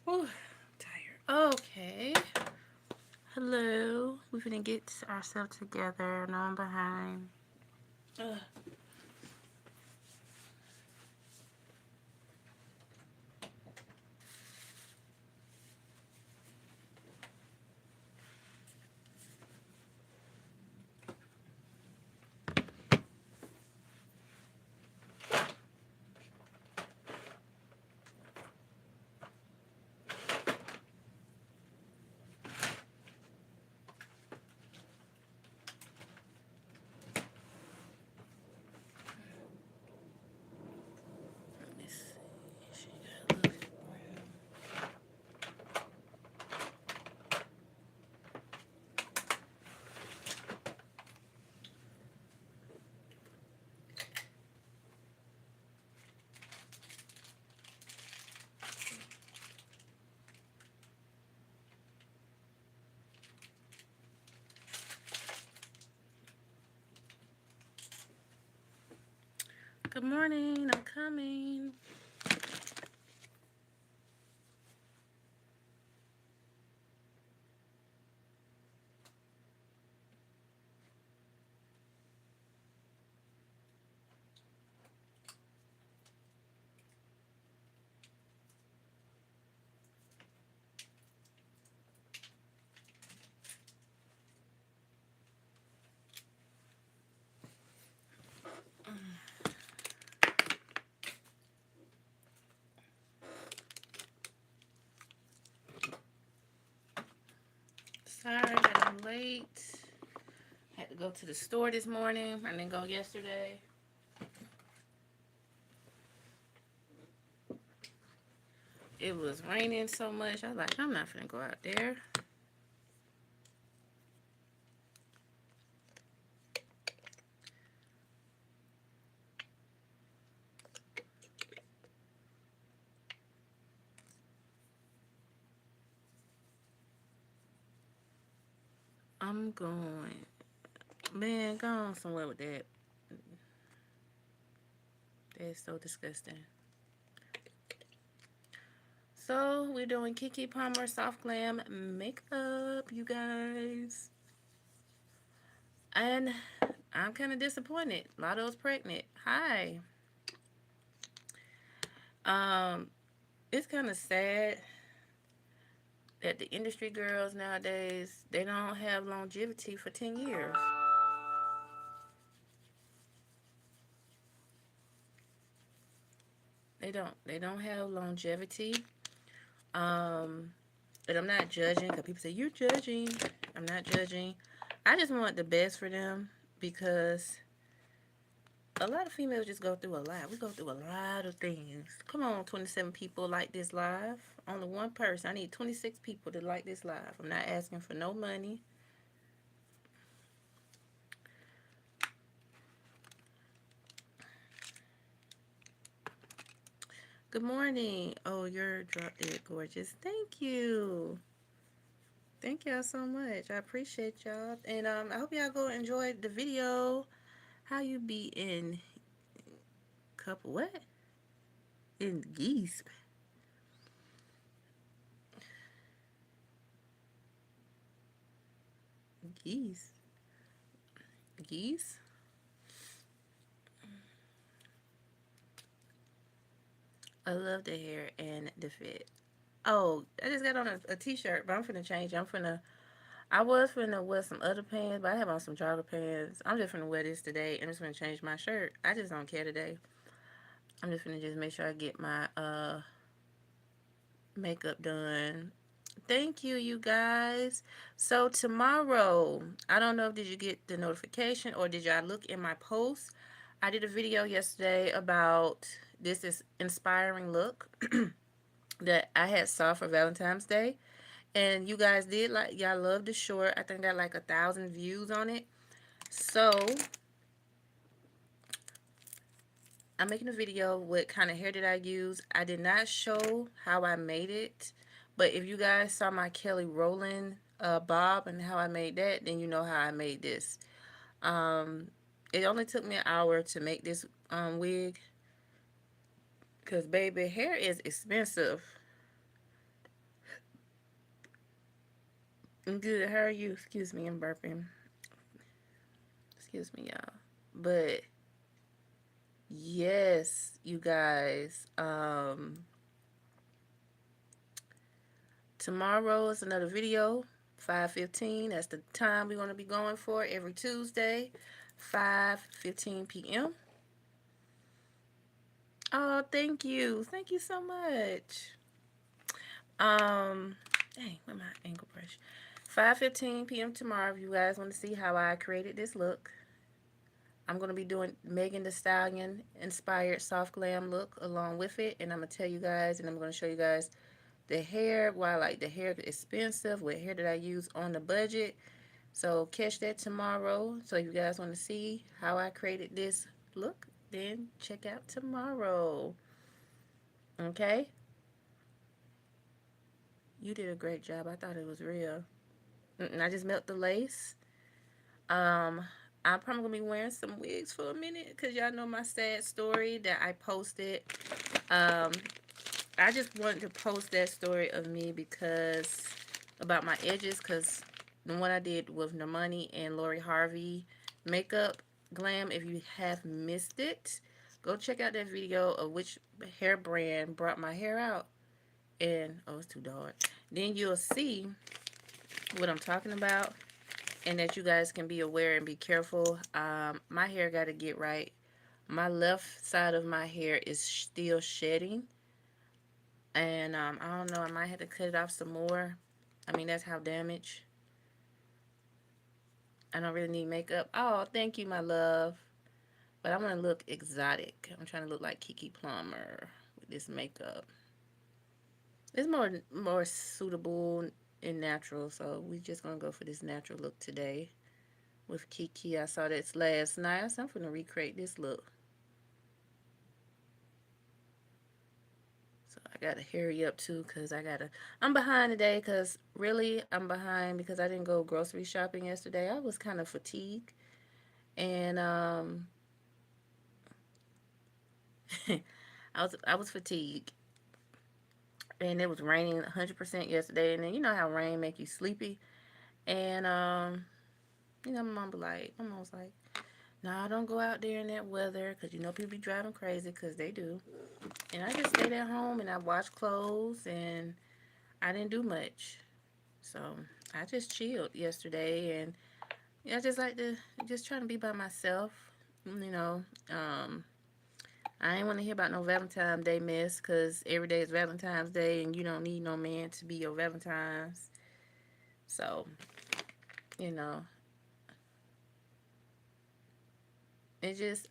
Ooh, tired. Okay. Hello. We're gonna get ourselves together. No, I'm behind. Ugh. Let me see. She got a little bit Good morning. I'm coming. Sorry that I'm late. Had to go to the store this morning. I didn't go yesterday. It was raining so much. I was like, I'm not finna go out there. I'm going. Man, go on somewhere with that. That's so disgusting. So, we're doing Keke Palmer Soft Glam makeup, you guys. And I'm kind of disappointed. Latto's pregnant. Hi. Um, it's kind of sad that the industry girls nowadays, they don't have longevity for 10 years. They don't have longevity. Um, and I'm not judging because people say you're judging. I'm not judging. I just want the best for them because a lot of females just go through a lot. We go through a lot of things. Come on, 27 people like this live. Only one person. I need 26 people to like this live. I'm not asking for no money. Good morning. Oh, you're drop dead gorgeous. Thank you. Thank y'all so much. I appreciate y'all. And I hope y'all go enjoy the video. How you be in couple what? In geese. Geese. Geese? I love the hair and the fit. Oh, I just got on a t-shirt, but I'm finna change. I was finna wear some other pants, but I have on some jogger pants. I'm just finna wear this today. I'm just finna change my shirt. I just don't care today. I'm just finna just make sure I get my makeup done. Thank you, you guys. So tomorrow, I don't know if did you get the notification or did y'all look in my post? I did a video yesterday about this is inspiring look that I had saw for Valentine's Day. And you guys did like, y'all loved the short. I think got like 1,000 views on it. So I'm making a video. What kind of hair did I use? I did not show how I made it. But if you guys saw my Kelly Rowland bob and how I made that, then you know how I made this. Um, it only took me an hour to make this wig. Because, baby, hair is expensive. Good, how are you? Excuse me, I'm burping. Excuse me, y'all. But, yes, you guys. Tomorrow is another video. 5:15. That's the time we're going to be going for every Tuesday. 5:15 p.m. Oh, thank you. Thank you so much. Dang, where my angle brush? 5:15 p.m. tomorrow. If you guys want to see how I created this look, I'm gonna be doing Megan Thee Stallion inspired soft glam look along with it, and I'm gonna tell you guys, and I'm gonna show you guys the hair. Why like the hair is expensive? What hair did I use on the budget? So catch that tomorrow. So if you guys want to see how I created this look, then check out tomorrow. Okay? You did a great job. I thought it was real. I just melt the lace. Um, I'm probably gonna be wearing some wigs for a minute because y'all know my sad story that I posted. Um, I just wanted to post that story of me because about my edges, because the one I did with Normani and Lori Harvey makeup glam. If you have missed it, go check out that video of which hair brand brought my hair out. And oh, it's too dark. Then you'll see what I'm talking about, and that you guys can be aware and be careful. My hair got to get right. My left side of my hair is still shedding, and I don't know. I might have to cut it off some more. I mean, that's how damaged. I don't really need makeup. Oh, thank you, my love. But I want to look exotic. I'm trying to look like Keke Plummer with this makeup. It's more suitable and natural, so we just gonna go for this natural look today with Keke. I saw this last night, so I'm gonna recreate this look. So I gotta hurry up too, cause I'm behind today, cause really I'm behind because I didn't go grocery shopping yesterday. I was kind of fatigued, and I was fatigued, and it was raining 100% yesterday, and then you know how rain make you sleepy, and my mom was like, nah, don't go out there in that weather, cause you know people be driving crazy, cause they do. And I just stayed at home and I washed clothes and I didn't do much. So I just chilled yesterday, and I just like to just trying to be by myself. You know, I ain't want to hear about no Valentine's Day mess, because every day is Valentine's Day and you don't need no man to be your Valentine's. So, you know, it just,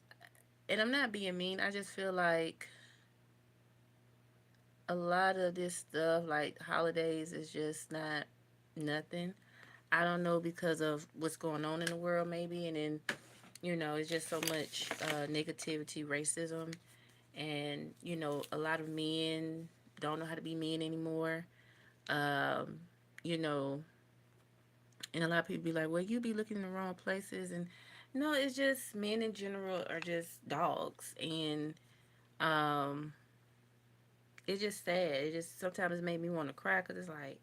and I'm not being mean. I just feel like a lot of this stuff, like holidays, is just not nothing. I don't know, because of what's going on in the world, maybe, and then it's just so much negativity, racism, and a lot of men don't know how to be men anymore. Um, you know, and a lot of people be like, "Well, you be looking in the wrong places," and no, it's just men in general are just dogs, and um, it's just sad. It just sometimes made me want to cry, because it's like,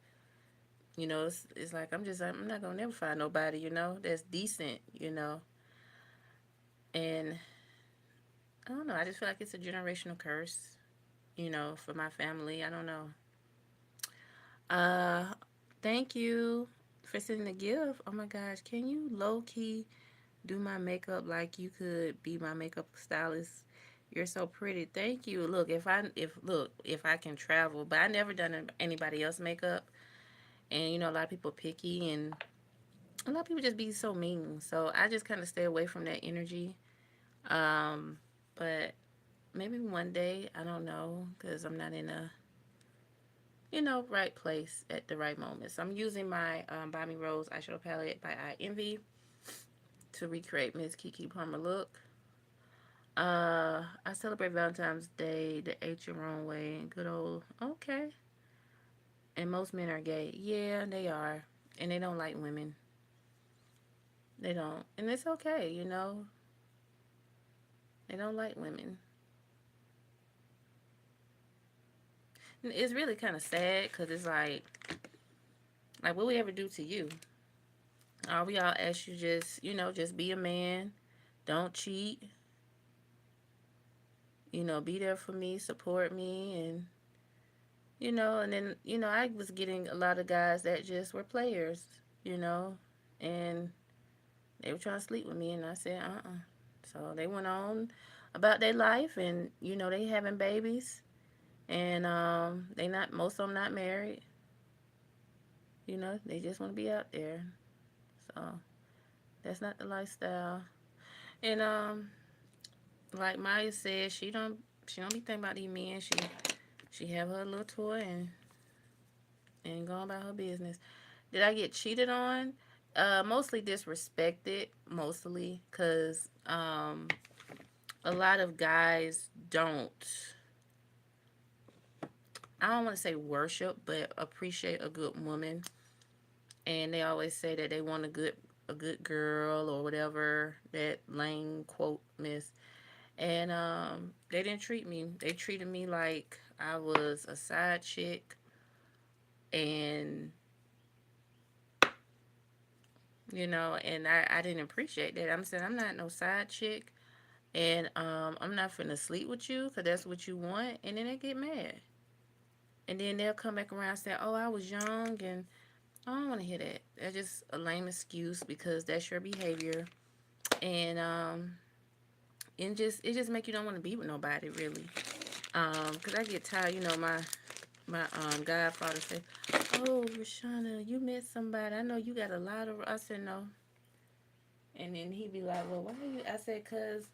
it's like I'm not gonna never find nobody, that's decent, and I don't know. I just feel like it's a generational curse, for my family. I don't know. Uh, Thank you for sending the gift. Oh my gosh, can you low key do my makeup like you could be my makeup stylist? You're so pretty. Thank you. Look, if I can travel, but I never done anybody else makeup, and a lot of people picky, and a lot of people just be so mean. So I just kind of stay away from that energy. But maybe one day. I don't know because I'm not in a right place at the right moment. So I'm using my Buy Me Rose eyeshadow palette by I Envy to recreate Miss Keke Palmer look. I celebrate Valentine's Day the H your own way and good old okay. And most men are gay. Yeah, they are. And they don't like women. They don't. And it's okay. They don't like women. And it's really kind of sad because it's like, what we ever do to you? All we all ask you just be a man. Don't cheat. Be there for me, support me, and then, I was getting a lot of guys that just were players, you know, and they were trying to sleep with me, and I said, So they went on about their life, and, they having babies, and they not, most of them not married, they just want to be out there. So that's not the lifestyle. And, like Maya said, she don't be thinking about these men. She have her little toy and go about her business. Did I get cheated on? Mostly disrespected, mostly because a lot of guys don't. I don't want to say worship, but appreciate a good woman, and they always say that they want a good girl or whatever that lame quote miss. And they didn't treat me. They treated me like I was a side chick, and and I didn't appreciate that. I'm saying I'm not no side chick, and I'm not finna sleep with you because that's what you want, and then they get mad, and then they'll come back around and say, "Oh, I was young," and I don't want to hear that. That's just a lame excuse because that's your behavior, and it just make you don't want to be with nobody really. Cause I get tired. My godfather said, "Oh, Rashana, you met somebody. I know you got a lot of." I said no, and then he'd be like, "Well, why you?" I said, "Cause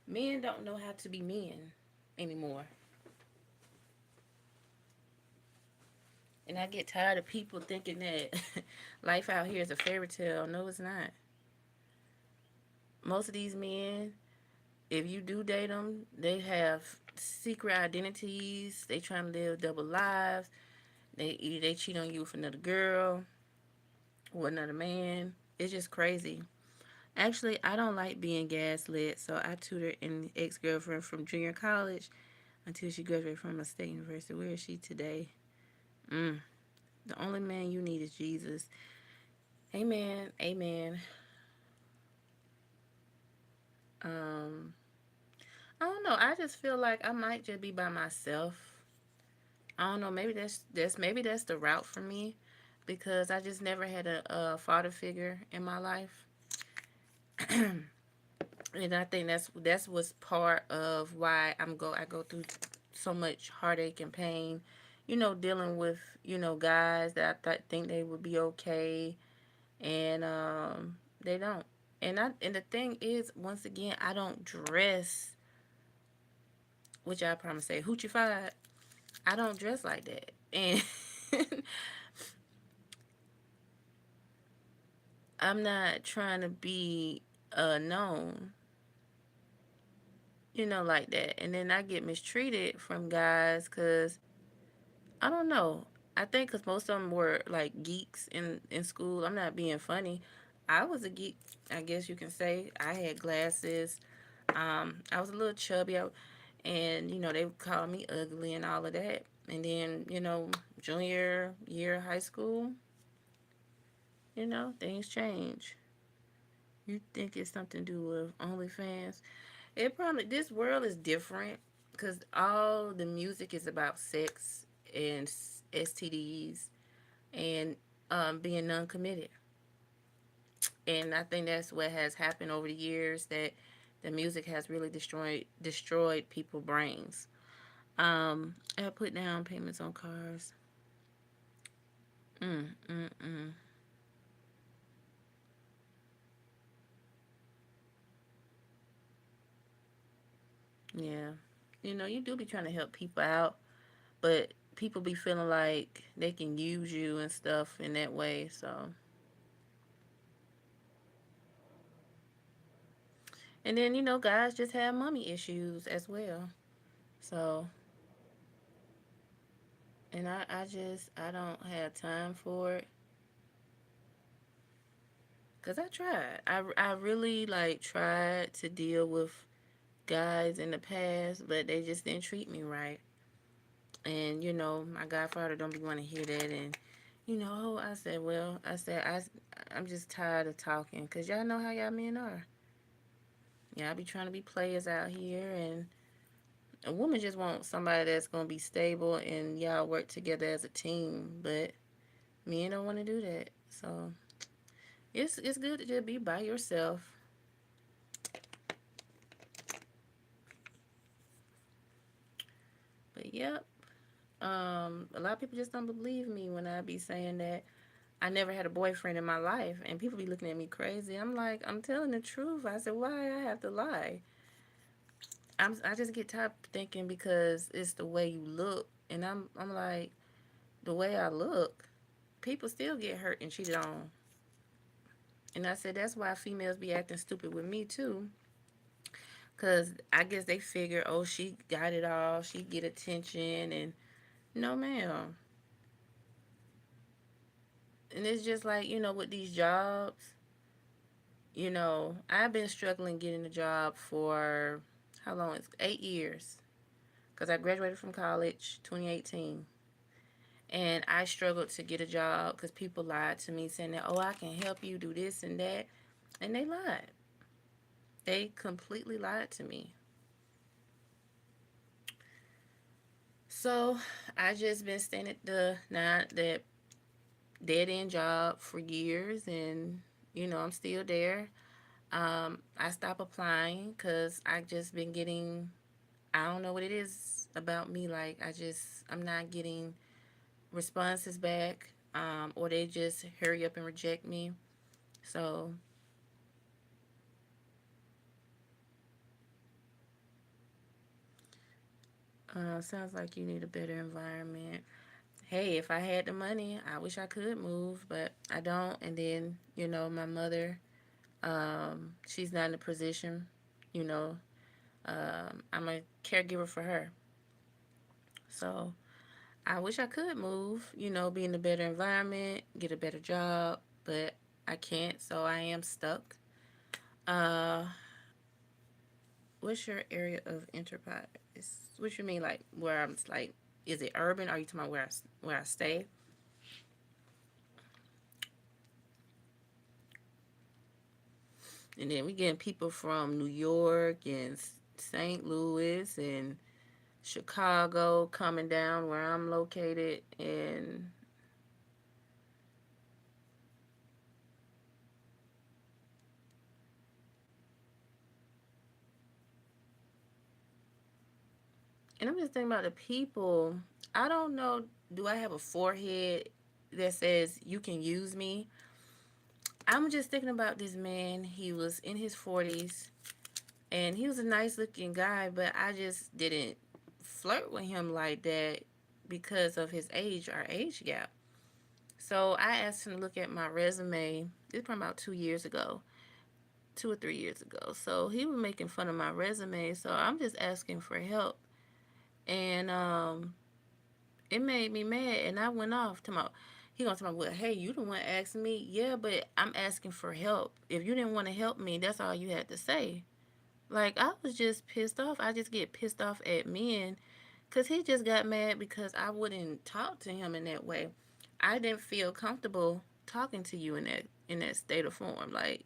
men don't know how to be men anymore." And I get tired of people thinking that life out here is a fairy tale. No, it's not. Most of these men, if you do date them, they have secret identities. They trying to live double lives. They cheat on you with another girl or another man. It's just crazy. Actually, I don't like being gaslit, so I tutored an ex girlfriend from junior college until she graduated from a state university. Where is she today? Mm. The only man you need is Jesus. Amen. Amen. Um, I don't know. I just feel like I might just be by myself. I don't know. Maybe that's the route for me, because I just never had a father figure in my life, and I think that's what's part of why I go through so much heartache and pain. Dealing with guys that think they would be okay, and they don't. And the thing is, once again, I don't dress, which I promise say hoochified. I don't dress like that, and I'm not trying to be known, like that. And then I get mistreated from guys because I don't know. I think because most of them were like geeks in school. I'm not being funny. I was a geek, I guess you can say. I had glasses. I was a little chubby, and they would call me ugly and all of that. And then junior year of high school, things change. You think it's something to do with OnlyFans? This world is different because all the music is about sex and STDs and being non-committed. And I think that's what has happened over the years, that the music has really destroyed people's brains. I put down payments on cars. Mm, mm, mm. Yeah. You do be trying to help people out, but people be feeling like they can use you and stuff in that way. So, and then guys just have mommy issues as well. So, and I don't have time for it because I tried. I really like tried to deal with guys in the past, but they just didn't treat me right. And my godfather don't be want to hear that. And I said, well, I'm just tired of talking because y'all know how y'all men are. Y'all be trying to be players out here, and a woman just wants somebody that's gonna be stable and y'all work together as a team. But men don't want to do that. So it's good to just be by yourself. But yep. A lot of people just don't believe me when I be saying that I never had a boyfriend in my life, and people be looking at me crazy. I'm like, I'm telling the truth. I said, why I have to lie? I just get tired of thinking because it's the way you look, and I'm like, the way I look, people still get hurt and cheated on. And I said that's why females be acting stupid with me too, cause I guess they figure, oh, she got it all, she get attention, and no, ma'am. And it's just like with these jobs, I've been struggling getting a job for how long? It's 8 years, cause I graduated from college 2018. And I struggled to get a job because people lied to me saying that, oh, I can help you do this and that. And they lied. They completely lied to me. So I just been staying at that dead end job for years, and I'm still there. I stopped applying because I just been getting, I don't know what it is about me. Like I'm not getting responses back, or they just hurry up and reject me. So sounds like you need a better environment. Hey, if I had the money, I wish I could move, but I don't. And then, my mother, she's not in a position, you know, I'm a caregiver for her. So I wish I could move, be in a better environment, get a better job, but I can't, so I am stuck. Uh, what's your area of enterprise? What you mean, like where I'm like, is it urban? Are you talking about where I stay? And then we getting people from New York and St. Louis and Chicago coming down where I'm located. And I'm just thinking about the people. I don't know. Do I have a forehead that says you can use me? I'm just thinking about this man. He was in his 40s and he was a nice looking guy, but I just didn't flirt with him like that because of his age, our age gap. So I asked him to look at my resume. This was probably about 2 years ago, 2 or 3 years ago. So he was making fun of my resume. So I'm just asking for help. And it made me mad. And I went off to my, he gonna tell me, well, hey, you the one asking me. Yeah, but I'm asking for help. If you didn't want to help me, that's all you had to say. Like, I was just pissed off. I just get pissed off at men because he just got mad because I wouldn't talk to him in that way. I didn't feel comfortable talking to you in that state of form. Like,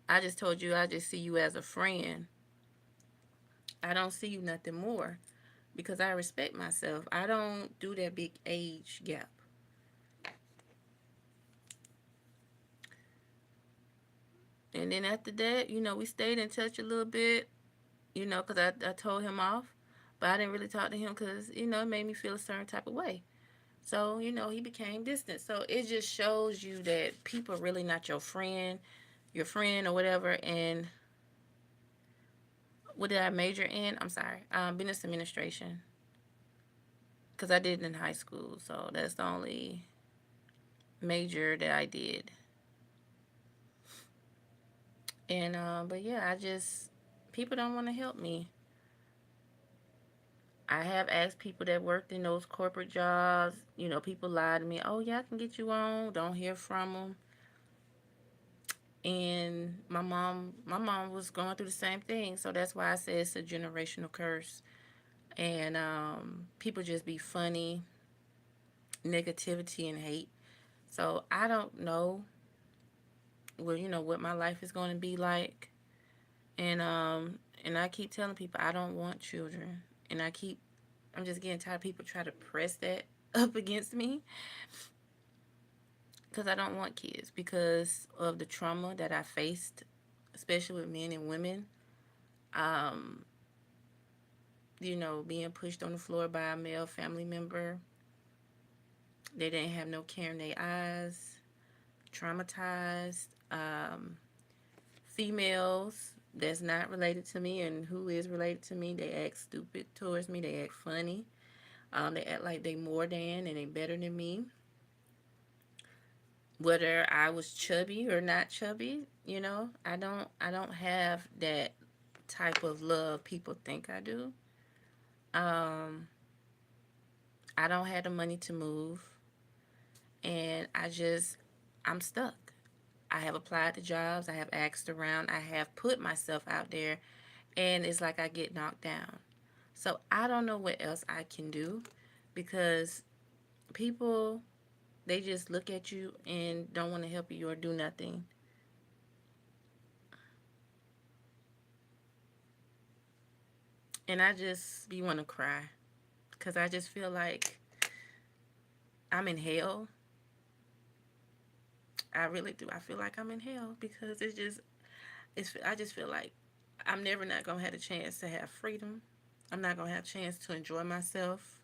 I just told you I just see you as a friend. I don't see you nothing more because I respect myself. I don't do that big age gap. And then after that, we stayed in touch a little bit, because I told him off. But I didn't really talk to him because, it made me feel a certain type of way. So, he became distant. So it just shows you that people are really not your friend or whatever. And What did I major in? I'm sorry. Business administration. Because I did it in high school. So that's the only major that I did. And, but yeah, people don't want to help me. I have asked people that worked in those corporate jobs. People lie to me. Oh, yeah, I can get you on. Don't hear from them. And my mom was going through the same thing. So that's why I say it's a generational curse. And people just be funny, negativity and hate. So I don't know what my life is going to be like. And I keep telling people I don't want children. And I'm just getting tired of people try to press that up against me because I don't want kids because of the trauma that I faced, especially with men and women. Um, being pushed on the floor by a male family member. They didn't have no care in their eyes, traumatized. Females that's not related to me and who is related to me, they act stupid towards me. They act funny. They act like they more than and they better than me. Whether I was chubby or not chubby, I don't have that type of love people think I do. Um, I don't have the money to move, and I'm stuck. I have applied to jobs. I have asked around. I have put myself out there, and it's like I get knocked down. So I don't know what else I can do because people, they just look at you and don't want to help you or do nothing. And I just be want to cry because I just feel like I'm in hell. I really do. I feel like I'm in hell because I just feel like I'm never not going to have a chance to have freedom. I'm not going to have a chance to enjoy myself.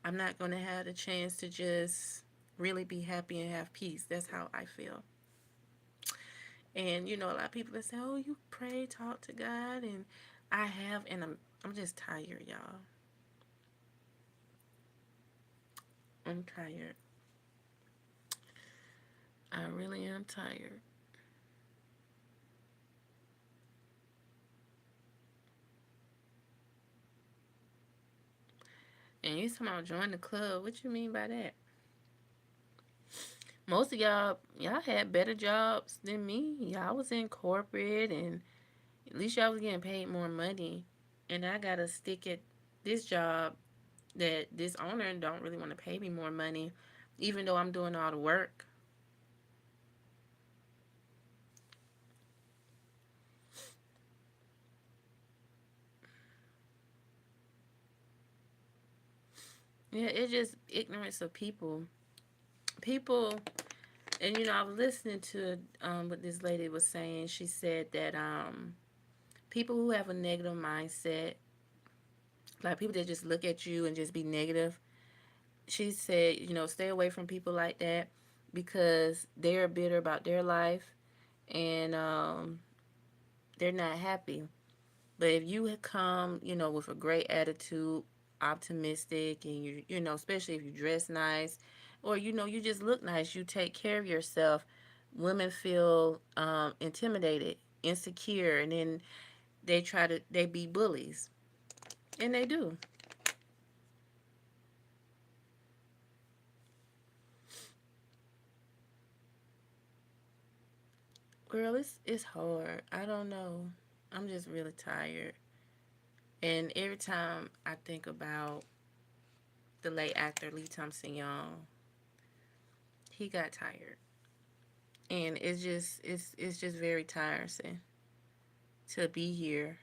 I'm not going to have the chance to just really be happy and have peace. That's how I feel. And a lot of people that say, "Oh, you pray, talk to God," and I have, and I'm just tired, y'all. I'm tired. I really am tired. And you talking about join the club? What you mean by that? Most of y'all had better jobs than me. Y'all was in corporate, and at least y'all was getting paid more money. And I gotta stick at this job that this owner don't really want to pay me more money, even though I'm doing all the work. Yeah, it's just ignorance of people. People, and I was listening to what this lady was saying. She said that people who have a negative mindset, like people that just look at you and just be negative, she said, stay away from people like that because they're bitter about their life and they're not happy. But if you come, with a great attitude, optimistic, and especially if you dress nice, or you just look nice, you take care of yourself. Women feel intimidated, insecure, and then they be bullies, and they do. Girl, it's hard. I don't know. I'm just really tired, and every time I think about the late actor Lee Thompson Young, he got tired. And it's just very tiresome to be here,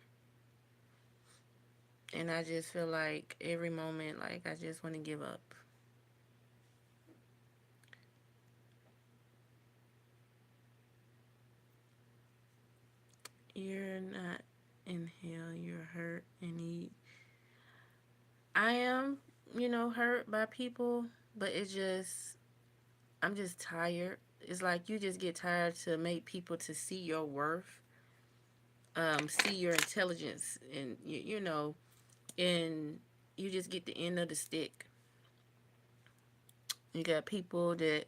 and I just feel like every moment like I just want to give up. You're not in hell, you're hurt, and I am, hurt by people, but I'm just tired. It's like you just get tired to make people to see your worth. see your intelligence, and and you just get the end of the stick. You got people that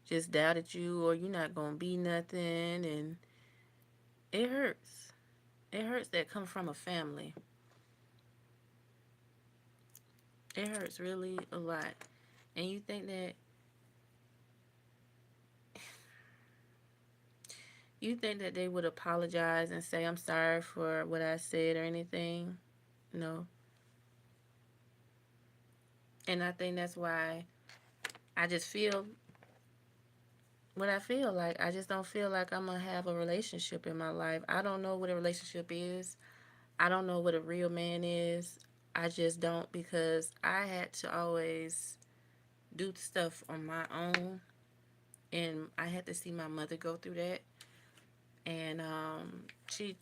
just doubted you, or you're not gonna be nothing, and it hurts. It hurts that come from a family. It hurts really a lot. And you think that they would apologize and say I'm sorry for what I said or anything. No. And I think that's why I just feel what I feel like. I just don't feel like I'm gonna have a relationship in my life. I don't know what a relationship is. I don't know what a real man is. I just don't, because I had to always do stuff on my own, and I had to see my mother go through that. And she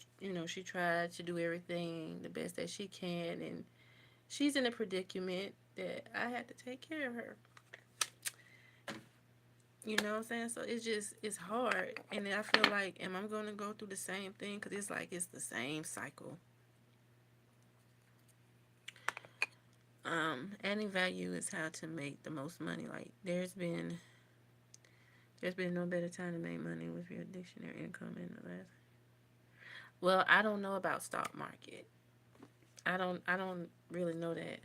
tried to do everything the best that she can, and she's in a predicament that I had to take care of her. You know what I'm saying? So it's hard, and I feel like, am I going to go through the same thing? Because it's like it's the same cycle. Adding value is how to make the most money. Like there's been no better time to make money with your dictionary income in the last. Well, I don't know about stock market. I don't really know that.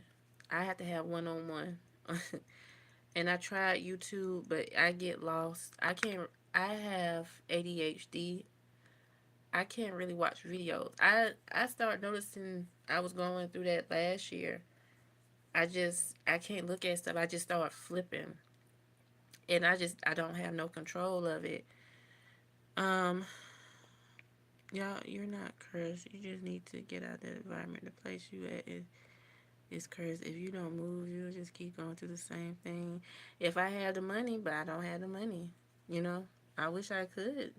I have to have one on one. And I tried YouTube, but I get lost. I can't. I have ADHD. I can't really watch videos. I started noticing I was going through that last year. I can't look at stuff. I just start flipping, and I don't have no control of it. Um, y'all, you're not cursed. You just need to get out of that environment. The place you at is cursed. If you don't move, you'll just keep going through the same thing. If I had the money, but I don't have the money, you know. I wish I could,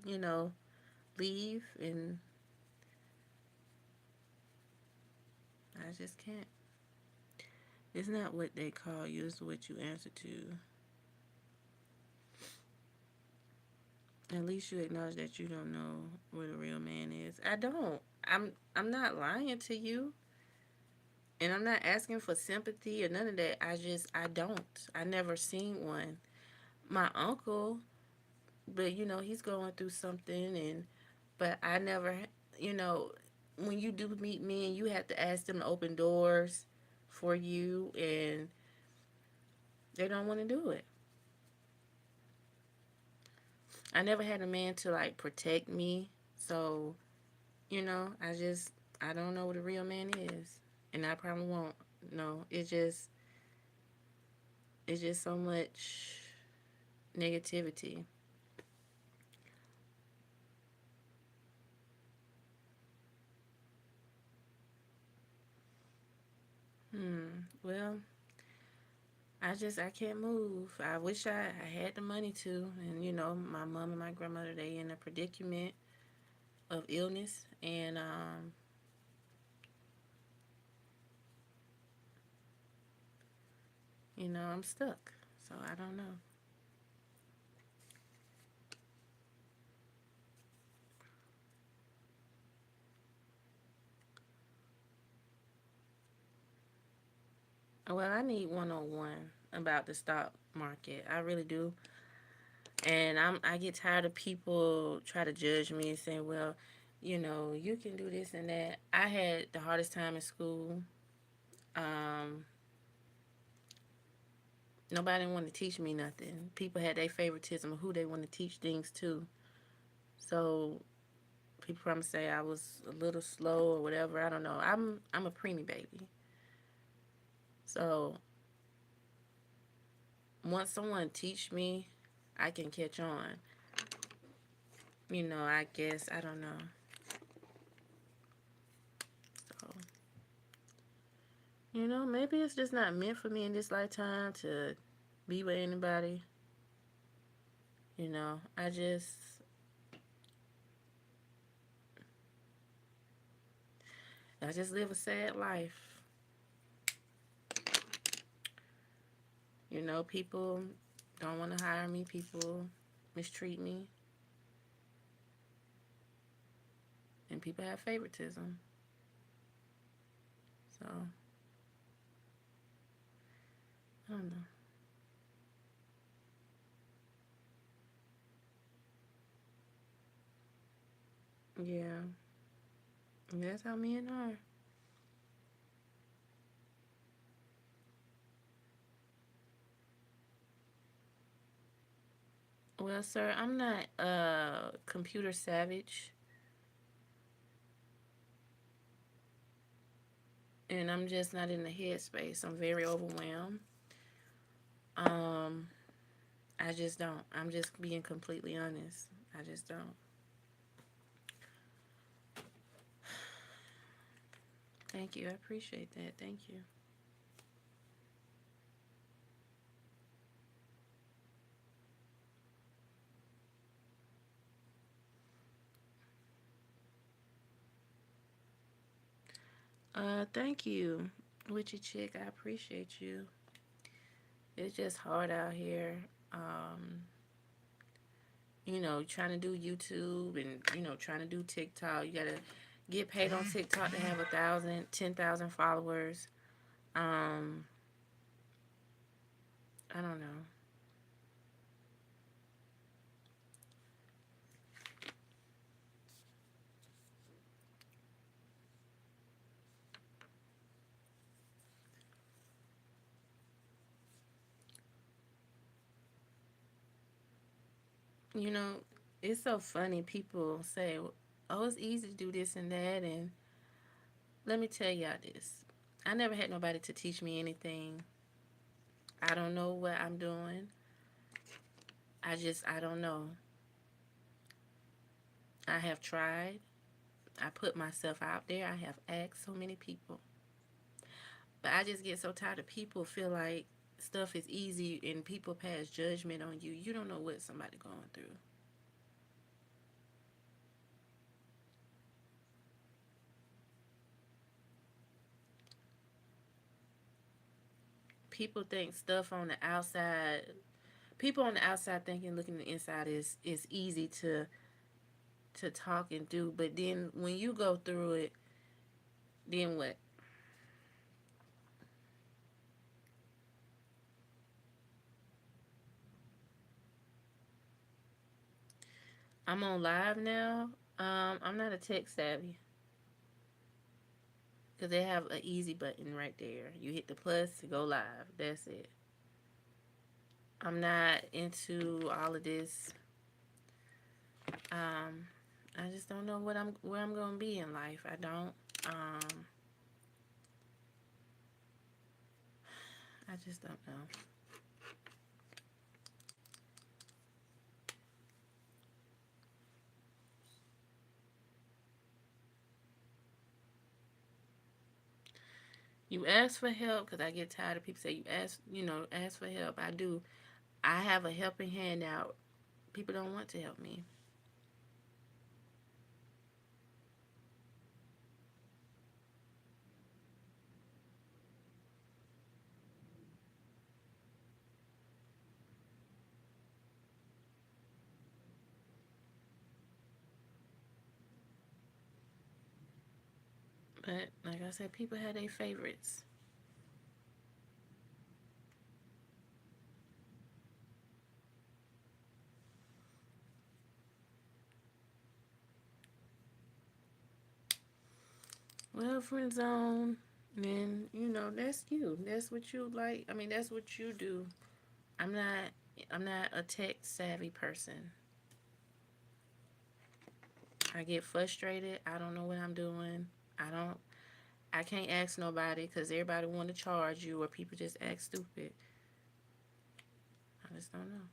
leave, and I just can't. It's not what they call you, it's what you answer to. At least you acknowledge that you don't know what a real man is. I don't. I'm not lying to you, and I'm not asking for sympathy or none of that. I don't. I never seen one. My uncle, but he's going through something, and but I never, you know, when you do meet men, you have to ask them to open doors for you, and they don't want to do it. I never had a man to like protect me, so I don't know what a real man is, and I probably won't. No, it's just so much negativity. Well, I can't move. I wish I had the money to, and my mom and my grandmother, they in a predicament of illness, and I'm stuck. So I don't know. Well, I need 101 about the stock market. I really do. And I get tired of people try to judge me and say, "Well, you can do this and that." I had the hardest time in school. Um, Nobody wanted to teach me nothing. People had their favoritism of who they want to teach things to. So people probably say I was a little slow or whatever. I don't know. I'm a preemie baby. So once someone teach me, I can catch on. I guess I don't know. So maybe it's just not meant for me in this lifetime to be with anybody. I just live a sad life. People don't want to hire me. People mistreat me, and people have favoritism. So I don't know. Yeah, that's how men are. Well, sir, I'm not a computer savage, and I'm just not in the headspace. I'm very overwhelmed. Um, I just don't. I'm just being completely honest. I just don't. Thank you. I appreciate that. Thank you. Thank you, Witchy Chick. I appreciate you. It's just hard out here. Um, trying to do YouTube and trying to do TikTok. You gotta get paid on TikTok to have 1,000, 10,000 followers. Um, I don't know. You know, it's so funny. People say, "Oh, it's easy to do this and that," and let me tell y'all this. I never had nobody to teach me anything. I don't know what I'm doing. I don't know. I have tried. I put myself out there. I have asked so many people. But I just get so tired of people feel like stuff is easy and people pass judgment on you. You don't know what somebody going through. People think stuff on the outside. People on the outside thinking looking the inside is easy to talk and do. But then when you go through it, then what? I'm on live now. I'm not a tech savvy because they have an easy button right there. You hit the plus to go live. That's it. I'm not into all of this. Um, I just don't know where I'm gonna be in life. I don't. Um, I just don't know. You ask for help because I get tired of people say ask for help. I do. I have a helping hand out. People don't want to help me. But like I said, people have their favorites. Well, friend zone. Then that's you. That's what you like. I mean, that's what you do. I'm not. I'm not a tech savvy person. I get frustrated. I don't know what I'm doing. I don't. I can't ask nobody because everybody want to charge you, or people just act stupid. I just don't know.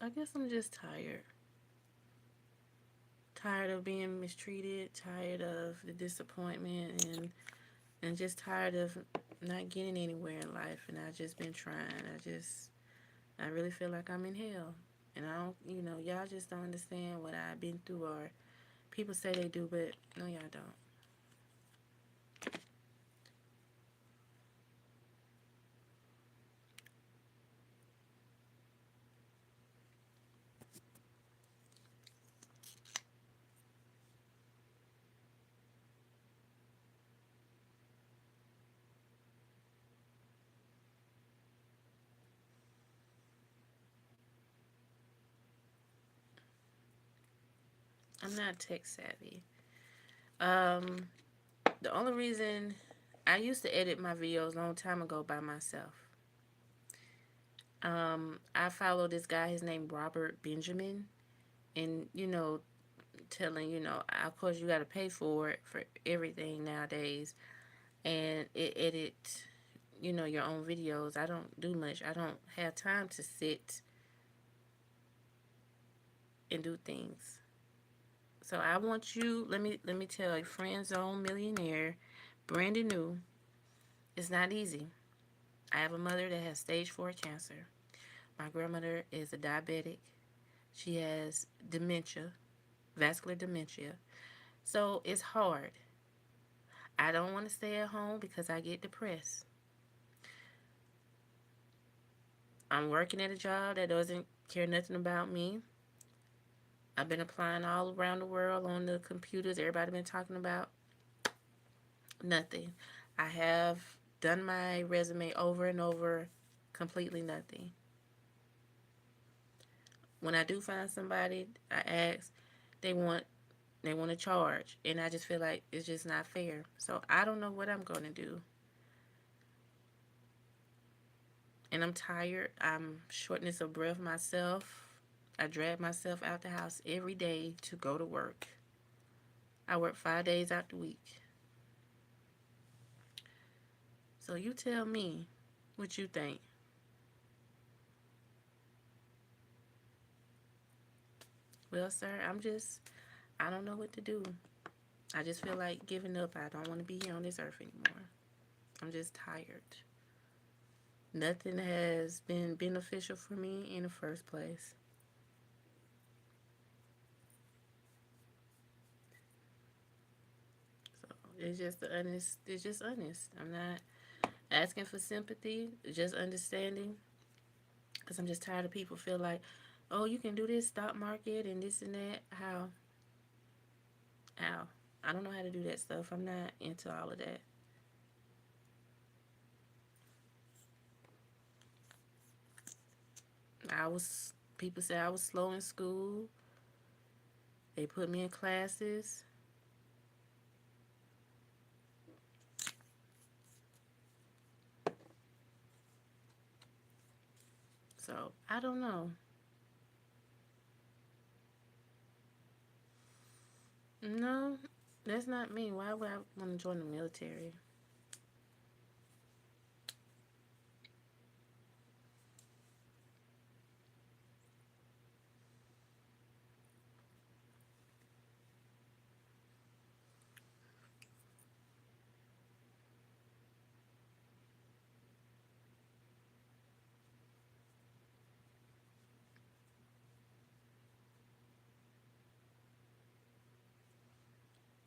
I guess I'm just tired. Tired of being mistreated. Tired of the disappointment, and just tired of not getting anywhere in life. And I just been trying. I really feel like I'm in hell. And I don't, y'all just don't understand what I've been through or People say they do, but no, y'all don't. I'm not tech savvy. Um, the only reason I used to edit my videos a long time ago by myself. I follow this guy. His name Robert Benjamin, and telling of course you got to pay for it for everything nowadays, and it edit your own videos. I don't do much. I don't have time to sit and do things. So I want you. Let me tell you, friend zone millionaire, brand new. It's not easy. I have a mother that has stage 4 cancer. My grandmother is a diabetic. She has dementia, vascular dementia. So it's hard. I don't want to stay at home because I get depressed. I'm working at a job that doesn't care nothing about me. I've been applying all around the world on the computers everybody been talking about. Nothing. I have done my resume over and over, completely nothing. When I do find somebody, I ask, they want they want to charge, and I just feel like it's just not fair. So I don't know what I'm going to do. And I'm tired. I'm shortness of breath myself. I drag myself out the house every day to go to work. I work 5 days out the week. So you tell me what you think. Well, sir, I don't know what to do. I just feel like giving up. I don't want to be here on this earth anymore. I'm just tired. Nothing has been beneficial for me in the first place. So it's just honest. I'm not asking for sympathy, just understanding. Because I'm just tired of people feel like, oh, you can do this stock market and this and that. How? How? I don't know how to do that stuff. I'm not into all of that. People say I was slow in school. They put me in classes. So I don't know. No, that's not me. Why would I want to join the military?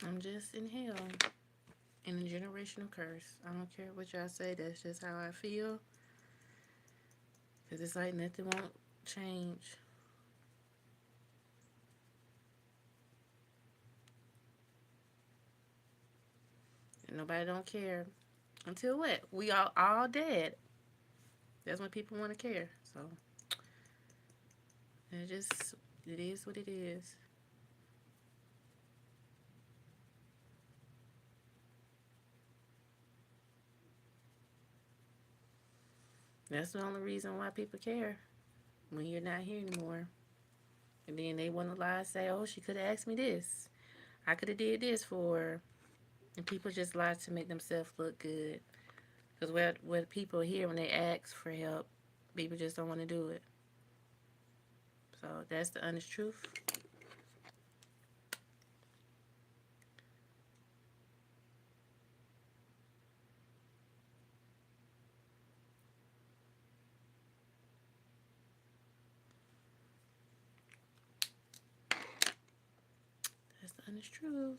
I'm just in hell. In a generational curse. I don't care what y'all say. That's just how I feel. Because it's like nothing won't change. And nobody don't care. Until what? We all dead. That's when people want to care. So it is what it is. That's the only reason why people care when you're not here anymore. And then they want to lie and say, oh, she could have asked me this. I could have did this for her. And people just lie to make themselves look good. Because what people hear when they ask for help, people just don't want to do it. So that's the honest truth. That's the honest Honest truth.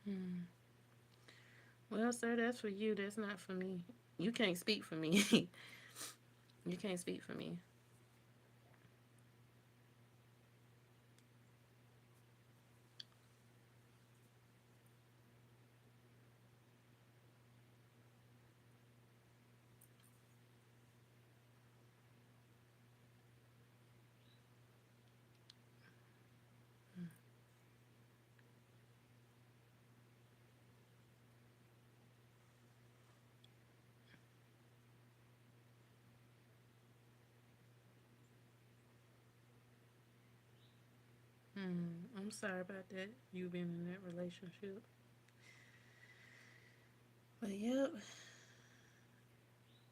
Hmm. Well, sir, that's for you. That's not for me. You can't speak for me. You can't speak for me. Hmm. I'm sorry about that. You been in that relationship. But yep.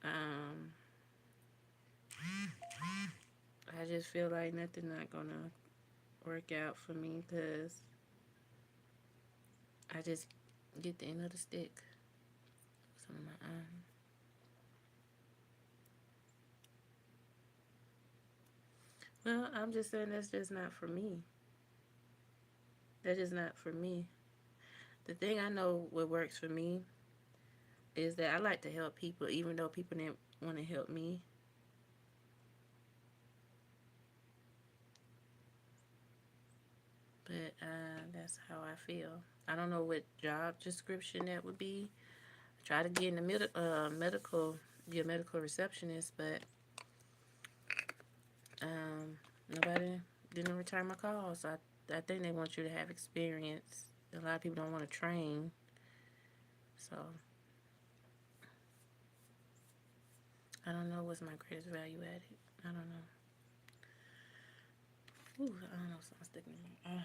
Um. I just feel like nothing not gonna work out for me because I just get the end of the stick. Some of my Well, I'm just saying that's just not for me. That's just not for me. The thing I know what works for me is that I like to help people, even though people didn't want to help me. But that's how I feel. I don't know what job description that would be. Try to get in the medical, be a medical receptionist, but um, nobody didn't return my call. So I think they want you to have experience. A lot of people don't want to train. So I don't know what's my greatest value added. I don't know. Ooh, I don't know. Something sticking in my eye.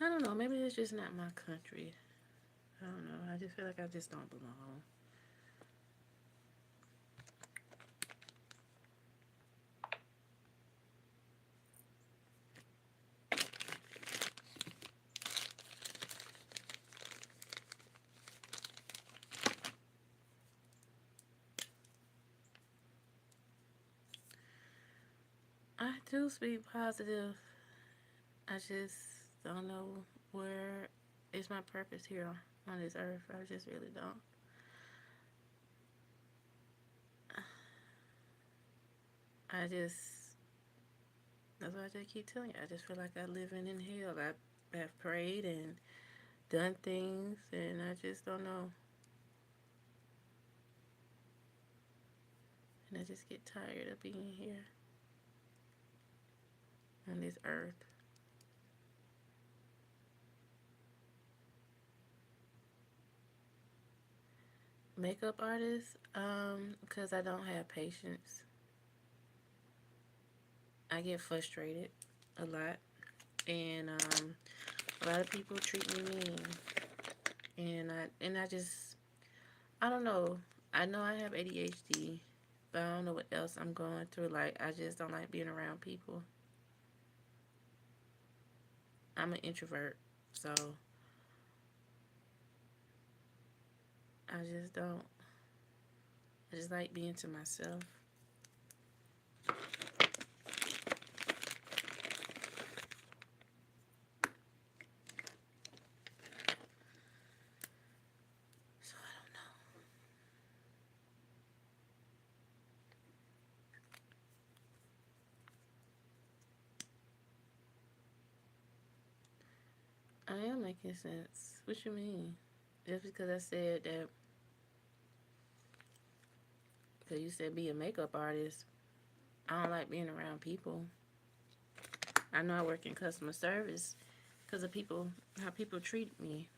I don't know. Maybe it's just not my country. I don't know. I just feel like I just don't belong. I do speak positive. I just don't know where is my purpose here on this earth. I just really don't. I just that's what I just keep telling you. I just feel like I living in hell. I have prayed and done things, and I just don't know. And I just get tired of being here on this earth. Makeup artist, because I don't have patience. I get frustrated a lot, and a lot of people treat me mean, and I just I don't know. I know I have ADHD, but I don't know what else I'm going through. Like I just don't like being around people. I'm an introvert, so I just don't. I just like being to myself. So I don't know. I am making sense. What you mean? Just because I said that, because you said be a makeup artist, I don't like being around people. I know I work in customer service because of people, how people treat me.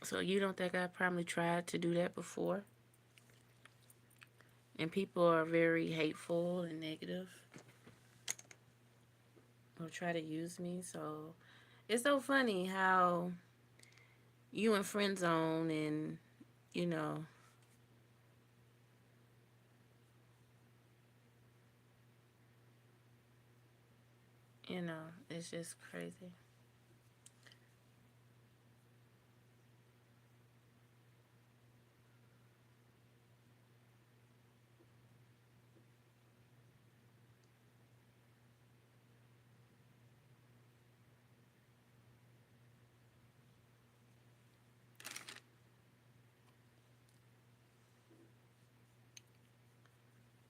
So you don't think I probably tried to do that before? And people are very hateful and negative or try to use me. So it's so funny how you in friend zone and, you know, it's just crazy.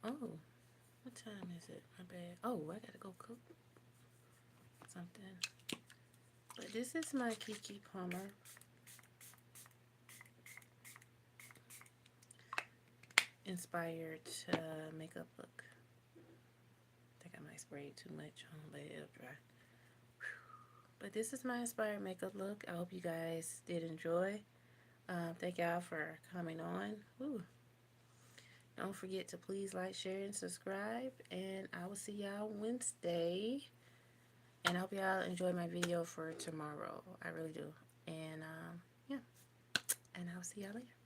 Oh, what time is it? My bad. Oh, I gotta go cook something. But this is my Keke Palmer inspired makeup look. I think I might spray it too much on, but it'll dry. But this is my inspired makeup look. I hope you guys did enjoy. Thank y'all for coming on. Ooh. Don't forget to please like, share, and subscribe. And I will see y'all Wednesday. And I hope y'all enjoy my video for tomorrow. I really do. And yeah. And I'll see y'all later.